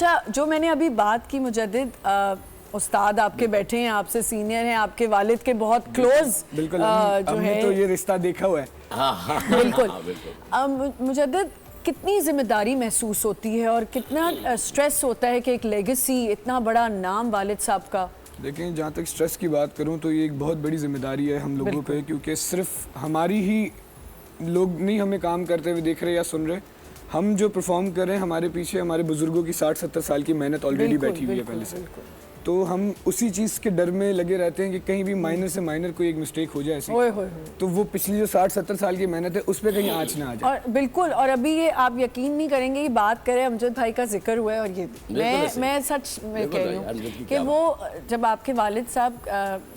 اچھا جو میں نے ابھی بات کی مجدد استاد آپ کے بیٹھے ہیں، آپ سے سینئر ہیں، آپ کے والد کے بہت کلوز بالکل ہم نے تو یہ رشتہ دیکھا ہوا ہے. بالکل. مجدد کتنی ذمہ داری محسوس ہوتی ہے اور کتنا سٹریس ہوتا ہے کہ ایک لیگسی اتنا بڑا نام والد صاحب کا؟ دیکھیں جہاں تک سٹریس کی بات کروں تو یہ ایک بہت بڑی ذمہ داری ہے ہم لوگوں پہ، کیونکہ صرف ہماری ہی لوگ نہیں ہمیں کام کرتے ہوئے دیکھ رہے یا سن رہے. ہم جو پرفارم کر رہے ہیں ہمارے پیچھے ہمارے بزرگوں کی 60-70 سال کی محنت آلریڈی بیٹھی ہوئی ہے پہلے سے. تو ہم اسی چیز کے ڈر میں لگے رہتے ہیں کہ کہیں بھی مائنر سے مائنر کوئی ایک مسٹیک ہو جائے ایسی تو وہ پچھلی جو 60-70 سال کی محنت ہے اس پہ کہیں آنچ نہ آ جائے. اور بالکل، اور ابھی یہ آپ یقین نہیں کریں گے، یہ بات کریں امجد بھائی کا ذکر ہوا ہے اور یہ میں سچ میں کہہ رہی ہوں کہ وہ جب آپ کے والد صاحب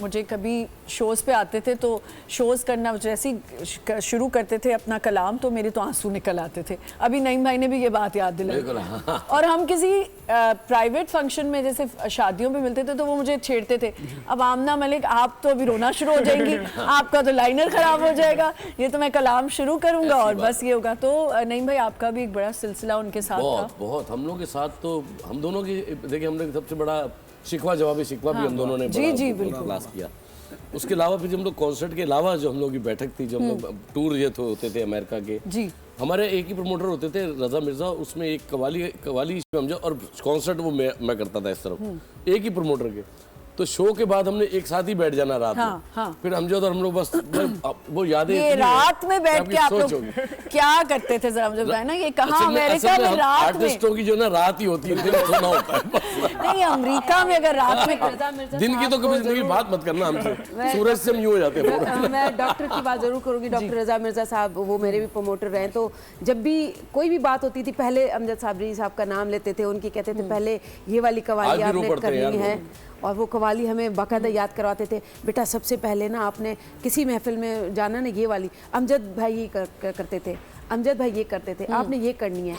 مجھے کبھی شوز پہ آتے تھے تو شوز کرنا جیسے ہی شروع کرتے تھے اپنا کلام تو میرے تو آنسو نکل آتے تھے. ابھی نعیم بھائی نے بھی یہ بات یاد دلائی. اور ہم کسی پرائیویٹ فنکشن میں جیسے شادیوں پہ ملتے تھے تو وہ مجھے چھیڑتے تھے، اب آمنہ ملک آپ تو ابھی رونا شروع ہو جائیں گی، آپ کا تو لائنر خراب ہو جائے گا، یہ تو میں کلام شروع کروں گا اور بس یہ ہوگا. تو نعیم بھائی آپ کا بھی ایک بڑا سلسلہ ان کے ساتھ تھا. بہت ہم لوگوں کے ساتھ تو ہم دونوں کی دیکھیں ہم نے سب سے بڑا شکوہ جوابی شکوہ بھی ہم دونوں نے بڑا کلاس کیا. اس کے علاوہ پھر ہم لوگ کانسرٹ کے علاوہ جو ہم لوگ کی بیٹھک تھی، جو ہم لوگ ٹور یہ ہوتے تھے امریکہ کے، ہمارے ایک ہی پروموٹر ہوتے تھے رضا مرزا، اس میں ایک قوالی اور کانسرٹ وہ میں کرتا تھا اس طرف ایک ہی پروموٹر کے. تو شو کے بعد ہم نے ایک ساتھ ہی بیٹھ جانا رات میں، پھر امجد اور ہم لوگ بس وہ یادیں یہ رات میں بیٹھ کے آپ لوگ کیا کرتے تھے ذرا مجھے بتائیں نا، یہ کہاں امریکہ میں رات میں؟ آرٹسٹوں کی جو نا رات ہی ہوتی ہے، دن سونا ہوتا ہے. نہیں امریکہ میں اگر رات میں دن کی تو کبھی زندگی بات مت کرنا ہم سے، سورج سے ہم یوں ہو جاتے ہیں. میں ڈاکٹر کی بات ضرور کروں گی. ڈاکٹر رضا مرزا صاحب وہ میرے بھی پروموٹر رہے، تو جب بھی کوئی بھی بات ہوتی تھی پہلے امجد صابری صاحب کا نام لیتے تھے، ان کی کہتے تھے پہلے یہ والی قوالی آپ نے کرنی ہے، اور وہ قوالی ہمیں باقاعدہ یاد کرواتے تھے. بیٹا سب سے پہلے نا آپ نے کسی محفل میں جانا نا یہ والی، امجد بھائی یہ کرتے تھے، امجد بھائی یہ کرتے تھے، آپ نے یہ کرنی ہے.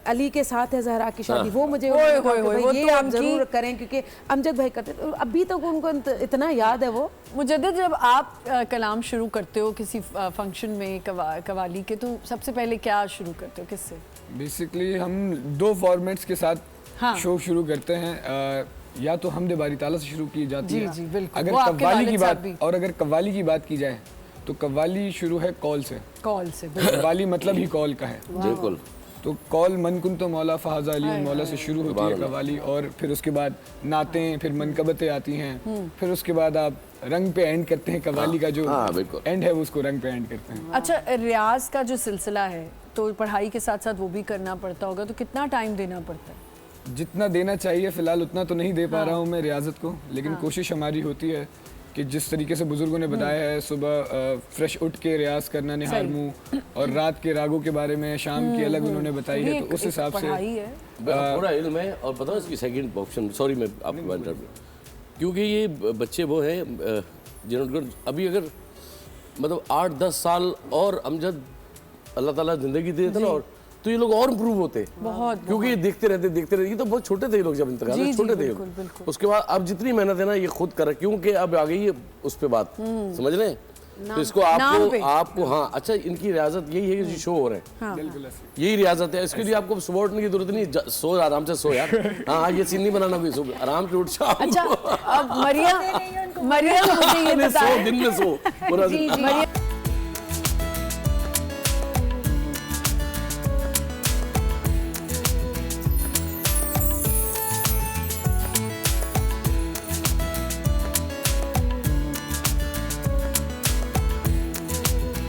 علی کے ساتھ ہے زہرا کی شادی، وہ مجھے یہ آپ ضرور کریں کیونکہ امجد بھائی کرتے تھے. ابھی تک ان کو اتنا یاد ہے. وہ مجدد جب آپ کلام شروع کرتے ہو کسی فنکشن میں قوالی کے تو سب سے پہلے کیا شروع کرتے ہو، کس سے؟ بیسیکلی ہم دو فارمیٹس کے ساتھ شو شروع کرتے ہیں. یا تو حمد باری تعالیٰ سے شروع کی جاتی ہے اگر قوالی کی بات، اور اگر قوالی کی بات کی جائے تو قوالی شروع ہے کال سے. قوالی مطلب ہی کال کا ہے. بالکل. تو کال من کن تو مولا فہذا علی مولا سے شروع ہوتی ہے قوالی، اور پھر اس کے بعد نعتیں، پھر منقبتیں آتی ہیں، پھر اس کے بعد آپ رنگ پہ اینڈ کرتے ہیں. قوالی کا جو اینڈ ہے وہ اس کو رنگ پہ اینڈ کرتے ہیں. اچھا ریاض کا جو سلسلہ ہے تو پڑھائی کے ساتھ ساتھ وہ بھی کرنا پڑتا ہوگا، تو کتنا ٹائم دینا پڑتا ہے؟ جتنا دینا چاہیے فی الحال اتنا تو نہیں دے پا رہا ہوں میں ریاضت کو، لیکن کوشش ہماری ہوتی ہے کہ جس طریقے سے بزرگوں نے بتایا ہے صبح فریش اٹھ کے ریاض کرنا نہار منہ، اور رات کے راگوں کے بارے میں شام کی الگ انہوں نے بتائی ہے، تو اس حساب سے تھوڑا علم ہے. اور پتہ ہے اس کی سیکنڈ آپشن، سوری میں آپ کو بات کر رہا ہوں، کیونکہ یہ بچے وہ ہیں جنہوں نے ابھی اگر مطلب 8-10 سال اور امجد اللہ تعالیٰ زندگی دے دیتا نا، اور تو یہ لوگ اور امپروو ہوتے کیونکہ یہ دیکھتے رہتے. یہ تو بہت چھوٹے تھے یہ لوگ جب انتقال چھوٹے تھے. اس کے بعد اب جتنی محنت ہے نا یہ خود کر، کیونکہ اب آ گئی ہے اس پہ بات، سمجھ لیں. تو اس کو آپ کو ہاں اچھا ان کی ریاضت یہی ہے کہ شو ہو رہے ہیں، یہی ریاضت ہے. اس کے لیے آپ کو صبح اٹھنے کی ضرورت نہیں، سو آرام سے سو یار. ہاں یہ سین نہیں بنانا کوئی، صبح آرام سے اٹھ جاؤ. اچھا اب مریم مجھے یہ بتائیں، دن میں سو پورا